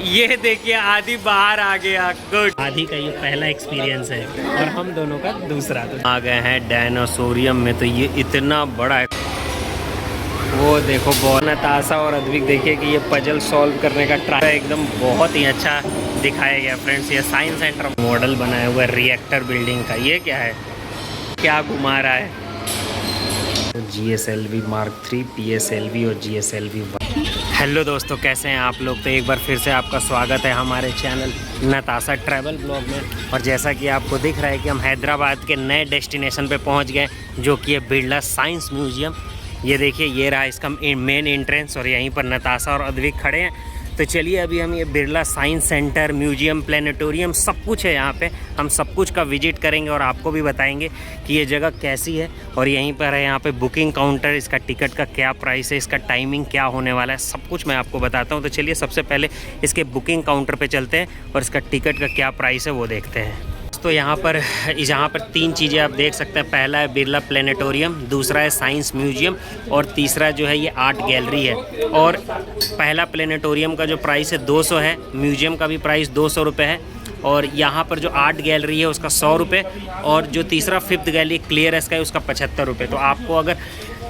ये देखिए आदि बाहर आ गया। गुड। आदि का ये पहला एक्सपीरियंस है और हम दोनों का दूसरा। तो आ गए हैं डायनासोरियम में। तो ये इतना बड़ा है, वो देखो बहुत। नताशा और अद्विक देखिए कि ये पजल सॉल्व करने का ट्राई एकदम बहुत ही अच्छा दिखाया गया फ्रेंड्स। ये साइंस सेंटर मॉडल बनाया हुआ है रिएक्टर बिल्डिंग का। ये क्या है, क्या घुमा रहा है? GSLV Mark 3, PSLV और GSLV 1। हेलो दोस्तों, कैसे हैं आप लोग? तो एक बार फिर से आपका स्वागत है हमारे चैनल नताशा ट्रैवल ब्लॉग में। और जैसा कि आपको दिख रहा है कि हम हैदराबाद के नए डेस्टिनेशन पे पहुंच गए, जो कि है बिरला साइंस म्यूजियम। ये देखिए, ये रहा इसका मेन एंट्रेंस और यहीं पर नताशा और अद्विक खड़े हैं। तो चलिए अभी हम ये Birla science centre, museum, planetarium सब कुछ है यहाँ पे। हम सब कुछ का विजिट करेंगे और आपको भी बताएंगे कि ये जगह कैसी है। और यहीं पर है यहाँ पे बुकिंग काउंटर, इसका टिकट का क्या प्राइस है, इसका टाइमिंग क्या होने वाला है, सब कुछ मैं आपको बताता हूँ। तो चलिए सबसे पहले इसके बुकिंग काउंटर पे चलते हैं और इसका टिकट का क्या प्राइस है वो देखते हैं। तो यहाँ पर तीन चीज़ें आप देख सकते हैं। पहला है बिरला प्लेनेटोरियम, दूसरा है साइंस म्यूजियम और तीसरा जो है ये आर्ट गैलरी है। और पहला प्लेनेटोरियम का जो प्राइस है 200 है, म्यूजियम का भी प्राइस 200 रुपये है। और यहाँ पर जो आर्ट गैलरी है उसका 100 रुपये, और जो तीसरा फिफ्थ गैलरी क्लियर स्काई उसका 75 रुपये। तो आपको अगर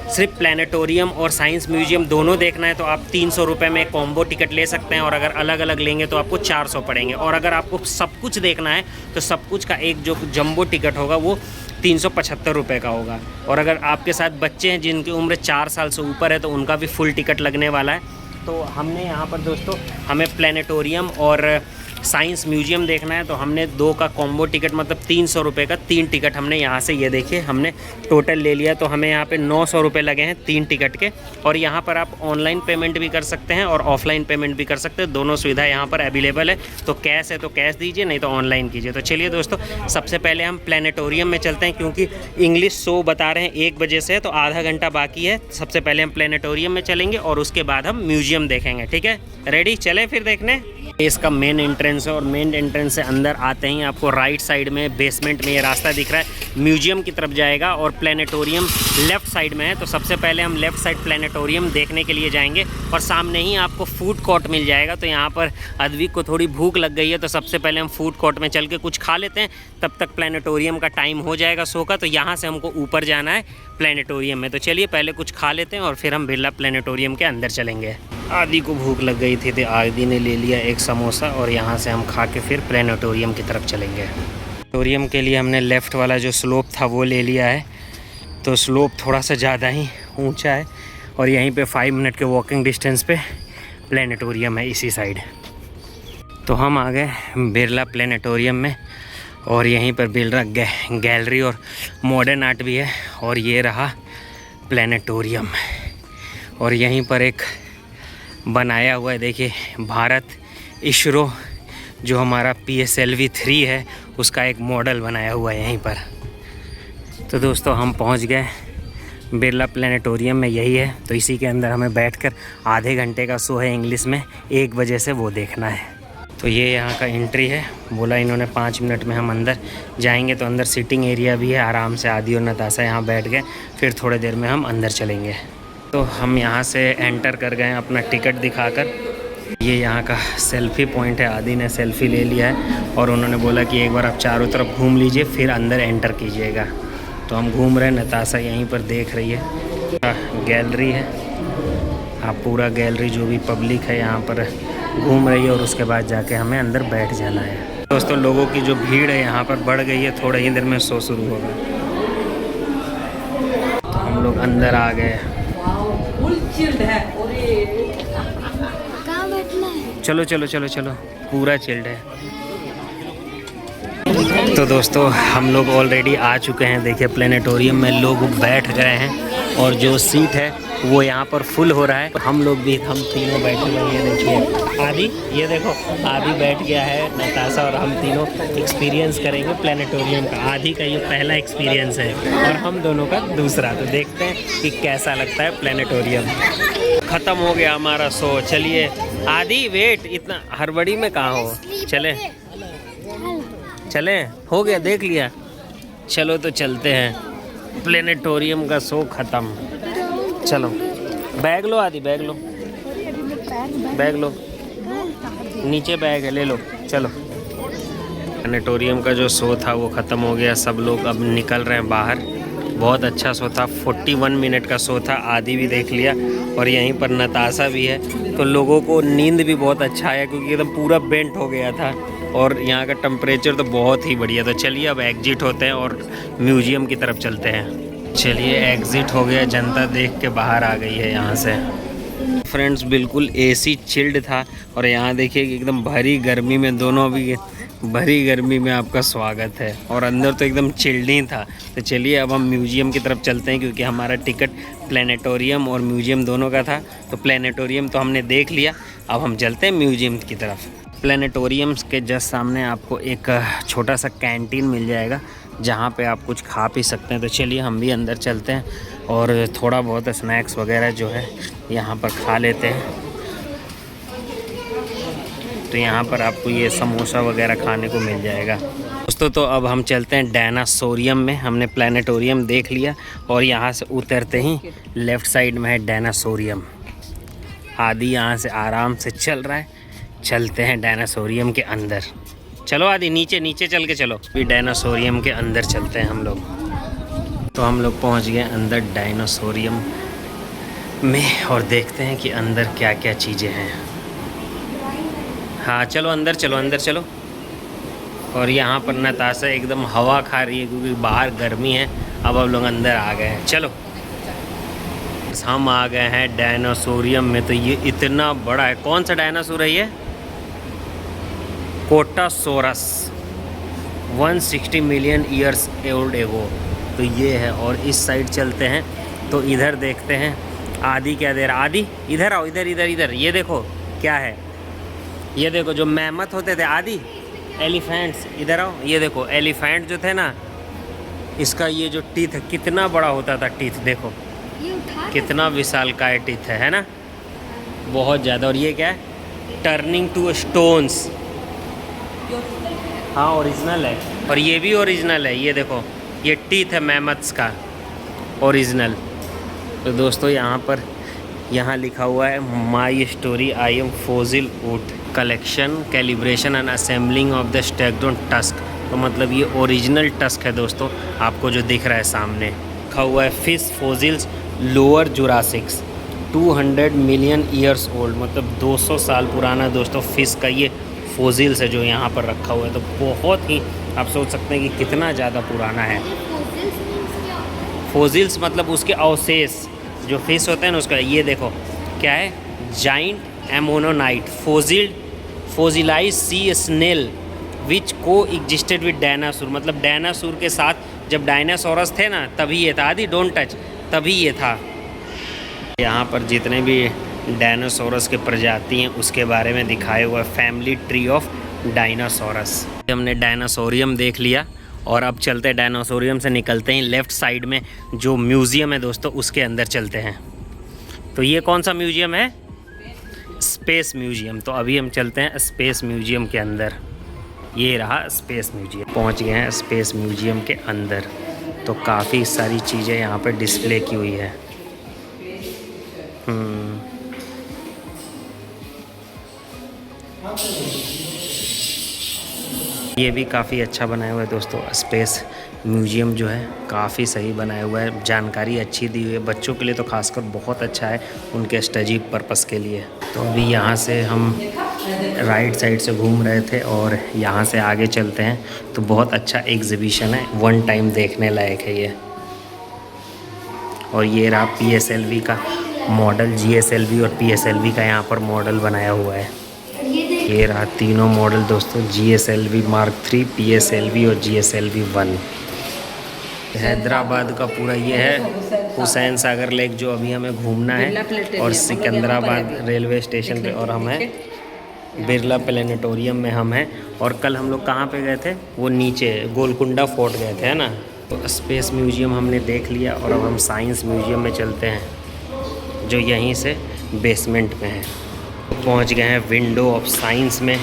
सिर्फ प्लेनेटोरियम और साइंस म्यूजियम दोनों देखना है तो आप 300 रुपये में कॉम्बो टिकट ले सकते हैं। और अगर अलग अलग लेंगे तो आपको 400 पड़ेंगे। और अगर आपको सब कुछ देखना है तो सब कुछ का एक जो जंबो टिकट होगा वो 375 रुपये का होगा। और अगर आपके साथ बच्चे हैं जिनकी उम्र 4 साल से ऊपर है तो उनका भी फुल टिकट लगने वाला है। तो हमने यहाँ पर दोस्तों, हमें प्लेनेटोरियम और साइंस म्यूजियम देखना है तो हमने 2 का कॉम्बो टिकट, मतलब 300 रुपये का 3 टिकट हमने यहाँ से, ये देखिए हमने टोटल ले लिया। तो हमें यहाँ पे 900 रुपये लगे हैं 3 टिकट के। और यहाँ पर आप ऑनलाइन पेमेंट भी कर सकते हैं और ऑफलाइन पेमेंट भी कर सकते हैं, दोनों सुविधा यहाँ पर अवेलेबल है। तो कैश है तो कैश दीजिए, नहीं तो ऑनलाइन कीजिए। तो चलिए दोस्तों, सबसे पहले हम प्लेनेटोरियम में चलते हैं, क्योंकि इंग्लिश शो बता रहे हैं 1 बजे से, तो आधा घंटा बाकी है। सबसे पहले हम प्लेनेटोरियम में चलेंगे और उसके बाद हम म्यूजियम देखेंगे। ठीक है, रेडी, चलें फिर देखने। इसका मेन एंट्रेंस है और मेन एंट्रेंस से अंदर आते ही आपको राइट साइड में बेसमेंट में ये रास्ता दिख रहा है, म्यूजियम की तरफ जाएगा। और प्लेनेटोरियम लेफ़्ट साइड में है। तो सबसे पहले हम लेफ़्ट साइड प्लेनेटोरियम देखने के लिए जाएंगे और सामने ही आपको फूड कोर्ट मिल जाएगा। तो यहाँ पर अद्विक को थोड़ी भूख लग गई है, तो सबसे पहले हम फूड कोर्ट में चल के कुछ खा लेते हैं। तब तक प्लेनेटोरियम का टाइम हो जाएगा शो का। तो यहाँ से हमको ऊपर जाना है प्लेनेटोरियम में। तो चलिए पहले कुछ खा लेते हैं और फिर हम बिरला प्लेनेटोरियम के अंदर चलेंगे। आदि को भूख लग गई थी तो आदि ने ले लिया एक समोसा और यहाँ से हम खा के फिर प्लेनेटोरियम की तरफ चलेंगे। प्लेनेटोरियम के लिए हमने लेफ़्ट वाला जो स्लोप था वो ले लिया है। तो स्लोप थोड़ा सा ज़्यादा ही ऊंचा है और यहीं पे 5 मिनट के वॉकिंग डिस्टेंस पे प्लेनेटोरियम है इसी साइड। तो हम आ गए बिरला प्लेनेटोरियम में और यहीं पर बिरला गैलरी और मॉडर्न आर्ट भी है। और ये रहा प्लेनेटोरियम और यहीं पर एक बनाया हुआ है, देखिए भारत इसरो जो हमारा PSLV 3 है उसका एक मॉडल बनाया हुआ है यहीं पर। तो दोस्तों हम पहुंच गए बिरला प्लेनेटोरियम में, यही है। तो इसी के अंदर हमें बैठकर आधे घंटे का शो है इंग्लिश में, 1 बजे से वो देखना है। तो ये यहाँ का एंट्री है, बोला इन्होंने 5 मिनट में हम अंदर जाएंगे। तो अंदर सीटिंग एरिया भी है, आराम से आदि और नताशा यहाँ बैठ गए। फिर थोड़ी देर में हम अंदर चलेंगे। तो हम यहाँ से एंटर कर गए अपना टिकट दिखाकर। ये यहाँ का सेल्फ़ी पॉइंट है, आदि ने सेल्फ़ी ले लिया है और उन्होंने बोला कि एक बार आप चारों तरफ घूम लीजिए फिर अंदर एंटर कीजिएगा। तो हम घूम रहे हैं, नताशा यहीं पर देख रही है। गैलरी है, आप पूरा गैलरी जो भी पब्लिक है यहाँ पर घूम रही है और उसके बाद जाके हमें अंदर बैठ जाना है। दोस्तों लोगों की जो भीड़ है यहाँ पर बढ़ गई है, थोड़ी ही देर में शो शुरू होगा। तो हम लोग अंदर आ गए। चलो चलो चलो चलो, पूरा चिल्ड है। तो दोस्तों हम लोग ऑलरेडी आ चुके हैं। देखिए प्लेनेटोरियम में लोग बैठ गए हैं और जो सीट है वो यहाँ पर फुल हो रहा है। हम लोग भी, हम तीनों बैठे हुए हैं। देखिए आदि, ये देखो आदि बैठ गया है, नताशा और हम तीनों एक्सपीरियंस करेंगे प्लेनेटोरियम का। आदि का ये पहला एक्सपीरियंस है और हम दोनों का दूसरा। तो देखते हैं कि कैसा लगता है प्लेनेटोरियम। ख़त्म हो गया हमारा शो। चलिए आदि, वेट, इतना हड़बड़ी में कहाँ हो? चले, हो गया, देख लिया। चलो तो चलते हैं, प्लेनेटोरियम का शो ख़त्म। चलो बैग लो आदि, बैग लो, बैग लो। नीचे बैग है, ले लो चलो। प्लैनेटोरियम का जो शो था वो ख़त्म हो गया, सब लोग अब निकल रहे हैं बाहर। बहुत अच्छा शो था, 41 मिनट का शो था, आधी भी देख लिया। और यहीं पर नताशा भी है, तो लोगों को नींद भी बहुत अच्छा आया क्योंकि एकदम पूरा बेंट हो गया था और यहाँ का टेम्परेचर तो बहुत ही बढ़िया। तो चलिए अब एग्जिट होते हैं और म्यूज़ियम की तरफ चलते हैं। चलिए एग्जिट हो गया, जनता देख के बाहर आ गई है यहाँ से। फ्रेंड्स बिल्कुल एसी चिल्ड था और यहाँ देखिए कि एकदम भरी गर्मी में, दोनों अभी भरी गर्मी में आपका स्वागत है और अंदर तो एकदम चिल्ड ही था। तो चलिए अब हम म्यूज़ियम की तरफ चलते हैं क्योंकि हमारा टिकट प्लैनेटोरियम और म्यूज़ियम दोनों का था। तो प्लैनेटोरियम तो हमने देख लिया, अब हम चलते हैं म्यूज़ियम की तरफ। प्लैनेटोरियम के जस्ट सामने आपको एक छोटा सा कैंटीन मिल जाएगा जहाँ पे आप कुछ खा पी सकते हैं। तो चलिए हम भी अंदर चलते हैं और थोड़ा बहुत स्नैक्स वगैरह जो है यहाँ पर खा लेते हैं। तो यहाँ पर आपको ये समोसा वगैरह खाने को मिल जाएगा। दोस्तों तो अब हम चलते हैं डायनासोरियम में। हमने प्लैनेटोरियम देख लिया और यहाँ से उतरते ही लेफ़्ट साइड में है डायनासोरियम। आदि यहाँ से आराम से चल रहा है, चलते हैं डायनासोरियम के अंदर। चलो आदि नीचे नीचे चल के चलो, फिर डायनासोरियम के अंदर चलते हैं हम लोग। तो हम लोग पहुँच गए अंदर डायनासोरियम में और देखते हैं कि अंदर क्या क्या चीज़ें हैं। हाँ चलो अंदर चलो, अंदर चलो। और यहाँ पर नताशा एकदम हवा खा रही है क्योंकि बाहर गर्मी है। अब हम लोग अंदर आ गए हैं, चलो। हम आ गए हैं डायनासोरियम में। तो ये इतना बड़ा है। कौन सा डायनासोर है ये? कोटासोरस, 160 मिलियन ईयर्स ओल्ड एगो। तो ये है। और इस साइड चलते हैं तो इधर देखते हैं आदि क्या दे रहा। आदि इधर आओ, इधर इधर इधर। ये देखो क्या है, ये देखो जो मैमथ होते थे आदि, एलिफेंट्स, इधर आओ। ये देखो एलिफेंट जो थे ना, इसका ये जो टीथ है कितना बड़ा होता था। टीथ देखो कितना विशालकाय टीथ है ना, बहुत ज़्यादा। और ये क्या है? Turning to stones. हाँ ओरिजिनल है, और ये भी ओरिजिनल है। ये देखो ये टीथ है मैमथ्स का ओरिजिनल। तो दोस्तों यहाँ लिखा हुआ है my story I am fossil wood collection calibration and assembling of the stegodon tusk. तो मतलब ये ओरिजिनल टस्क है दोस्तों, आपको जो दिख रहा है सामने। लिखा हुआ है fish fossils lower Jurassics 200 million years old, मतलब 200 साल पुराना दोस्तों फिश का ये फॉसिल्स है जो यहाँ पर रखा हुआ है। तो बहुत ही आप सोच सकते हैं कि कितना ज़्यादा पुराना है। फॉसिल्स मतलब उसके अवशेष जो फिश होते हैं ना उसका। ये देखो क्या है, जाइंट एमोनोनाइट फोसिलाइज सी स्नेल विच को एग्जिस्टेड विद डायनासोर। मतलब डायनासोर के साथ जब डायनासोरस थे ना तभी ये था। आदि डोंट टच, तभी ये था। यहाँ पर जितने भी डायनासोरस के प्रजाति हैं उसके बारे में दिखाए हुआ फैमिली ट्री ऑफ डायनासोरस। हमने डायनासोरियम देख लिया और अब चलते हैं डायनासोरियम से निकलते हैं लेफ़्ट साइड में जो म्यूज़ियम है दोस्तों उसके अंदर चलते हैं। तो ये कौन सा म्यूज़ियम है? Space museum. तो अभी हम चलते हैं स्पेस म्यूज़ियम के अंदर। ये रहा स्पेस म्यूज़ियम। पहुंच गए हैं स्पेस म्यूज़ियम के अंदर। तो काफ़ी सारी चीज़ें यहाँ पर डिस्प्ले की हुई है। ये भी काफ़ी अच्छा बनाया हुआ है दोस्तों। स्पेस म्यूज़ियम जो है काफ़ी सही बनाया हुआ है, जानकारी अच्छी दी हुई है। बच्चों के लिए तो खासकर बहुत अच्छा है, उनके स्टडी पर्पस के लिए। तो अभी यहाँ से हम राइट साइड से घूम रहे थे और यहाँ से आगे चलते हैं। तो बहुत अच्छा एग्जीबिशन है, वन टाइम देखने लायक है ये। और ये रहा PSLV का मॉडल, GSLV और PSLV का यहाँ पर मॉडल बनाया हुआ है। ये रहा तीनों मॉडल दोस्तों, GSLV Mark 3, PSLV और GSLV 1। हैदराबाद का पूरा ये है हुसैन सागर लेक जो अभी हमें घूमना है, और सिकंदराबाद रेलवे स्टेशन पे, और हम हैं बिरला प्लैनेटोरियम में हम हैं। और कल हम लोग कहाँ पे गए थे? वो नीचे गोलकुंडा फोर्ट गए थे, है ना। तो स्पेस म्यूज़ियम हमने देख लिया और अब हम साइंस म्यूज़ियम में चलते हैं जो यहीं से बेसमेंट में है। पहुंच गए हैं विंडो ऑफ साइंस में,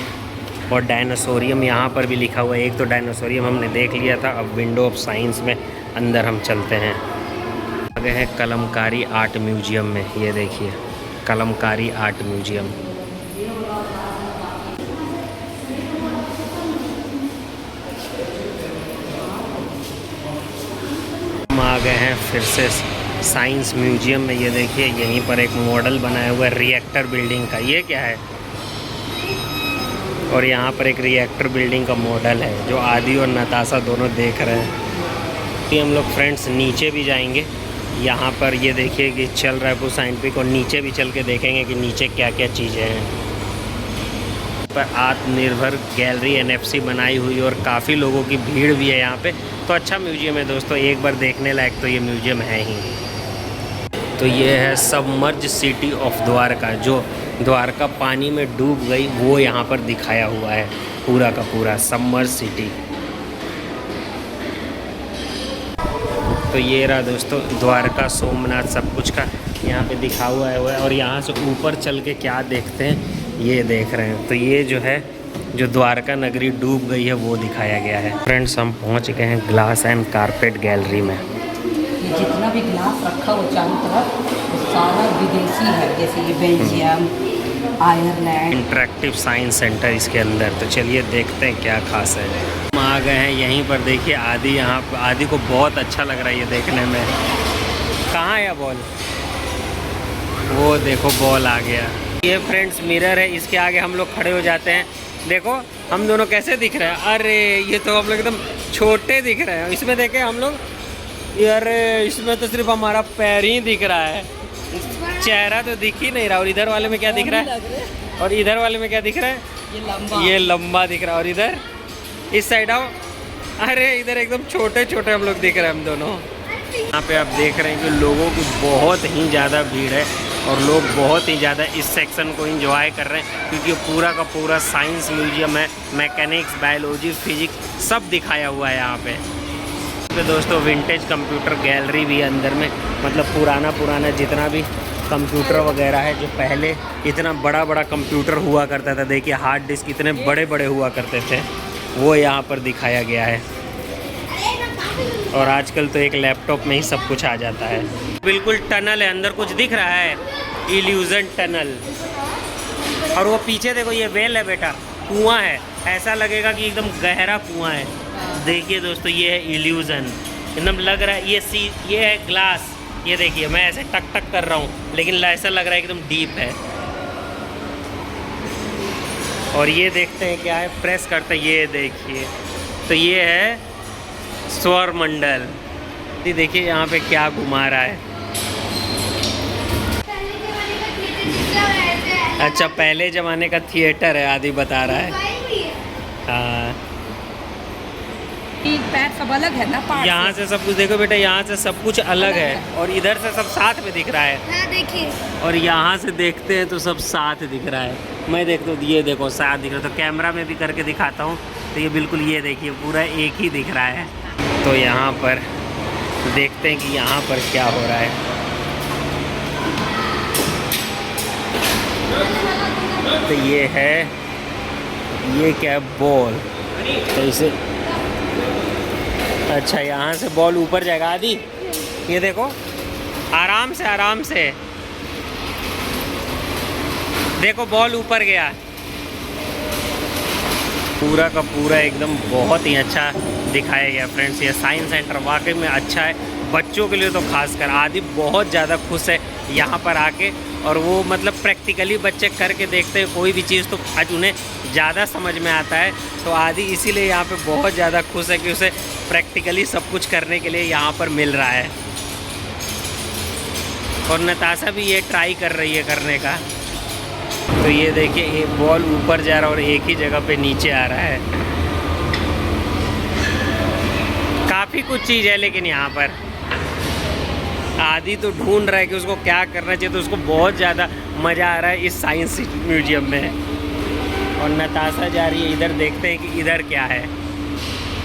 और डायनासोरियम यहाँ पर भी लिखा हुआ है। एक तो डायनासोरियम हमने देख लिया था, अब विंडो ऑफ साइंस में अंदर हम चलते हैं। आ गए हैं कलमकारी आर्ट म्यूज़ियम में। ये देखिए कलमकारी आर्ट म्यूज़ियम। हैं फिर से साइंस म्यूजियम में। ये देखिए यहीं पर एक मॉडल बनाया हुआ है रिएक्टर बिल्डिंग का। ये क्या है? और यहाँ पर एक रिएक्टर बिल्डिंग का मॉडल है जो आदि और नताशा दोनों देख रहे हैं। कि हम लोग फ्रेंड्स नीचे भी जाएंगे। यहाँ पर ये देखिए कि चल रहा है वो साइंटिफिक, और नीचे भी चल के देखेंगे कि नीचे क्या क्या चीज़ें हैं। पर आत्मनिर्भर गैलरी NFC बनाई हुई और काफ़ी लोगों की भीड़ भी है यहाँ पे। तो अच्छा म्यूजियम है दोस्तों, एक बार देखने लायक तो ये म्यूजियम है ही। तो ये है सबमर्ज सिटी ऑफ द्वारका, जो द्वारका पानी में डूब गई वो यहाँ पर दिखाया हुआ है, पूरा का पूरा सबमर्ज सिटी। तो ये रहा दोस्तों द्वारका सोमनाथ सब कुछ का यहाँ पे दिखा हुआ है। और यहाँ से ऊपर चल के क्या देखते हैं ये देख रहे हैं। तो ये जो है जो द्वारका नगरी डूब गई है वो दिखाया गया है। फ्रेंड्स हम पहुँच गए हैं ग्लास एंड कारपेट गैलरी में। जितना भी ग्लास रखा हो चारों तरफ वो सारा विदेशी है, जैसे ये Belgium, Ireland. Interactive science centre इसके अंदर। तो चलिए देखते हैं क्या खास है। हम आ गए हैं यहीं पर। देखिए आदि यहाँ पर, आदि को बहुत अच्छा लग रहा है ये देखने में। कहाँ है बॉल? वो देखो बॉल आ गया। ये फ्रेंड्स मिरर है, इसके आगे हम लोग खड़े हो जाते हैं। देखो हम दोनों कैसे दिख रहे हैं। अरे ये तो हम लोग एकदम छोटे दिख रहे हैं। इसमें देखें हम लोग, यार इसमें तो सिर्फ हमारा पैर ही दिख रहा है, चेहरा तो दिख ही नहीं रहा। और इधर वाले में क्या दिख रहा है? और इधर वाले में क्या दिख रहा है? ये लंबा दिख रहा है। और इधर इस साइड आओ, अरे इधर एकदम छोटे छोटे हम लोग दिख रहे हैं हम दोनों। यहाँ पे आप देख रहे हैं कि लोगों की बहुत ही ज़्यादा भीड़ है और लोग बहुत ही ज़्यादा इस सेक्शन को एंजॉय कर रहे हैं, क्योंकि पूरा का पूरा साइंस म्यूजियम है। मैकेनिक्स, बायोलॉजी, फिजिक्स सब दिखाया हुआ है यहाँ पे। दोस्तों विंटेज कंप्यूटर गैलरी भी है अंदर में, मतलब पुराना जितना भी कंप्यूटर वगैरह है, जो पहले इतना बड़ा बड़ा कंप्यूटर हुआ करता था। देखिए हार्ड डिस्क इतने बड़े बड़े हुआ करते थे, वो यहाँ पर दिखाया गया है। और आजकल तो एक लैपटॉप में ही सब कुछ आ जाता है। बिल्कुल टनल है, अंदर कुछ दिख रहा है, इल्यूजन टनल। और वो पीछे देखो ये वेल है बेटा, कुआं है, ऐसा लगेगा कि एकदम गहरा कुआं है। देखिए दोस्तों ये है इल्यूजन, एकदम लग रहा है ये है ग्लास। ये देखिए मैं ऐसे टक टक कर रहा हूँ लेकिन ऐसा लग रहा है एकदम डीप है। और ये देखते हैं क्या है, प्रेस करते हैं, ये देखिए तो ये है सौर मंडल। देखिए यहाँ पे क्या घुमा रहा है। अच्छा पहले ज़माने का थिएटर है, आदि बता रहा है। हाँ पैर सब अलग है ना, यहाँ से सब कुछ देखो बेटा, यहाँ से सब कुछ अलग है और इधर से सब साथ में दिख रहा है। देखिए और यहाँ से देखते हैं तो सब साथ दिख रहा है। मैं देखता हूँ ये देखो साथ दिख रहा है, तो कैमरा में भी करके दिखाता हूँ तो ये बिल्कुल ये देखिए पूरा एक ही दिख रहा है। तो यहाँ पर देखते हैं कि यहाँ पर क्या हो रहा है। तो ये है, ये क्या है, बॉल। तो इसे अच्छा यहाँ से बॉल ऊपर जाएगा आदि, ये देखो आराम से देखो बॉल ऊपर गया। पूरा का पूरा एकदम बहुत ही अच्छा दिखाया गया फ्रेंड्स। ये साइंस सेंटर वाकई में अच्छा है, बच्चों के लिए तो खासकर। आदि बहुत ज़्यादा खुश है यहाँ पर आके, और वो मतलब प्रैक्टिकली बच्चे करके देखते हैं कोई भी चीज़ तो आज उन्हें ज़्यादा समझ में आता है। तो आदि इसीलिए यहाँ पे बहुत ज़्यादा खुश है कि उसे प्रैक्टिकली सब कुछ करने के लिए यहाँ पर मिल रहा है। और नताशा भी ये ट्राई कर रही है करने का। तो ये देखिए एक बॉल ऊपर जा रहा है और एक ही जगह पे नीचे आ रहा है। काफ़ी कुछ चीज़ है लेकिन यहाँ पर आदि तो ढूंढ रहा है कि उसको क्या करना चाहिए। तो उसको बहुत ज़्यादा मज़ा आ रहा है इस साइंस म्यूजियम में। और नताशा जा रही है इधर, देखते हैं कि इधर क्या है।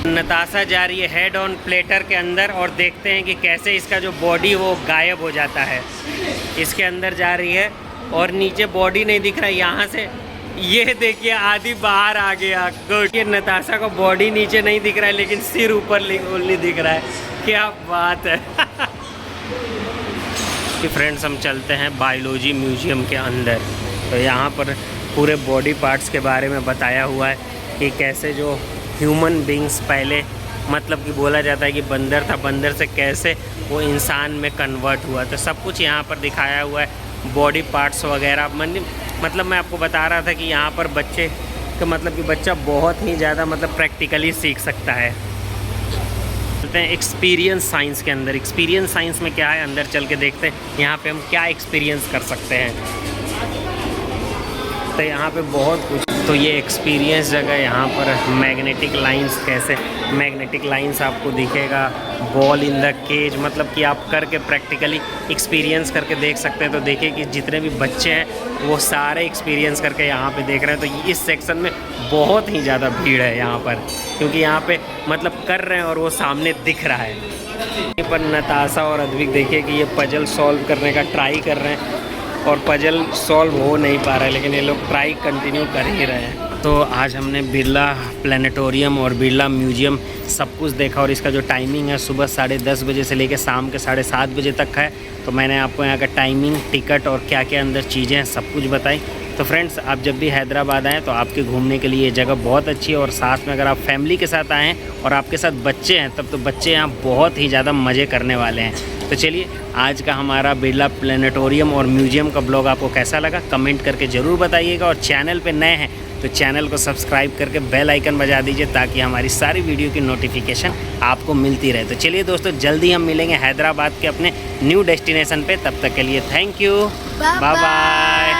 नताशा जा रही है हेड ऑन प्लेटर के अंदर और देखते हैं कि कैसे इसका जो बॉडी वो गायब हो जाता है। इसके अंदर जा रही है और नीचे बॉडी नहीं दिख रहा है। यहाँ से ये देखिए आदि बाहर आ गया। गुड। ये नताशा का बॉडी नीचे नहीं दिख रहा है लेकिन सिर ऊपर ओनली दिख रहा है। क्या बात है। कि फ्रेंड्स हम चलते हैं बायोलॉजी म्यूजियम के अंदर। तो यहाँ पर पूरे बॉडी पार्ट्स के बारे में बताया हुआ है कि कैसे जो ह्यूमन बींग्स पहले मतलब कि बोला जाता है कि बंदर था, बंदर से कैसे वो इंसान में कन्वर्ट हुआ, तो सब कुछ यहाँ पर दिखाया हुआ है, बॉडी पार्ट्स वगैरह। मतलब मैं आपको बता रहा था कि यहाँ पर बच्चे का मतलब कि बच्चा बहुत ही ज़्यादा मतलब प्रैक्टिकली सीख सकता है। चलते हैं एक्सपीरियंस साइंस के अंदर। एक्सपीरियंस साइंस में क्या है, अंदर चल के देखते हैं यहाँ पे हम क्या एक्सपीरियंस कर सकते हैं। तो यहाँ पे बहुत कुछ, तो ये एक्सपीरियंस जगह, यहाँ पर मैग्नेटिक लाइंस, कैसे मैग्नेटिक लाइंस आपको दिखेगा, बॉल इन द केज, मतलब कि आप करके प्रैक्टिकली एक्सपीरियंस करके देख सकते हैं। तो देखिए कि जितने भी बच्चे हैं वो सारे एक्सपीरियंस करके यहाँ पे देख रहे हैं। तो इस सेक्शन में बहुत ही ज़्यादा भीड़ है यहाँ पर, क्योंकि यहाँ पे मतलब कर रहे हैं और वो सामने दिख रहा है। यहाँ पर नताशा और अद्विक देखिए कि ये पजल सॉल्व करने का ट्राई कर रहे हैं और पजल सॉल्व हो नहीं पा रहा है, लेकिन ये लोग ट्राई कंटिन्यू कर ही रहे हैं। तो आज हमने बिरला प्लानिटोरियम और बिरला म्यूजियम सब कुछ देखा, और इसका जो टाइमिंग है सुबह 10:30 बजे से लेकर शाम के 7:30 बजे तक है। तो मैंने आपको यहाँ का टाइमिंग, टिकट और क्या क्या अंदर चीज़ें हैं सब कुछ बताई। तो फ्रेंड्स, आप जब भी हैदराबाद आएँ तो आपके घूमने के लिए ये जगह बहुत अच्छी है, और साथ में अगर आप फैमिली के साथ आएँ और आपके साथ बच्चे हैं तब तो बच्चे यहाँ बहुत ही ज़्यादा मज़े करने वाले हैं। तो चलिए, आज का हमारा बिरला प्लानिटोरियम और म्यूजियम का ब्लॉग आपको कैसा लगा कमेंट करके ज़रूर बताइएगा, और चैनल पे नए हैं तो चैनल को सब्सक्राइब करके बेल आइकन बजा दीजिए ताकि हमारी सारी वीडियो की नोटिफिकेशन आपको मिलती रहे। तो चलिए दोस्तों, जल्दी हम मिलेंगे हैदराबाद के अपने न्यू डेस्टिनेशन पे। तब तक के लिए थैंक यू, बाय बाय।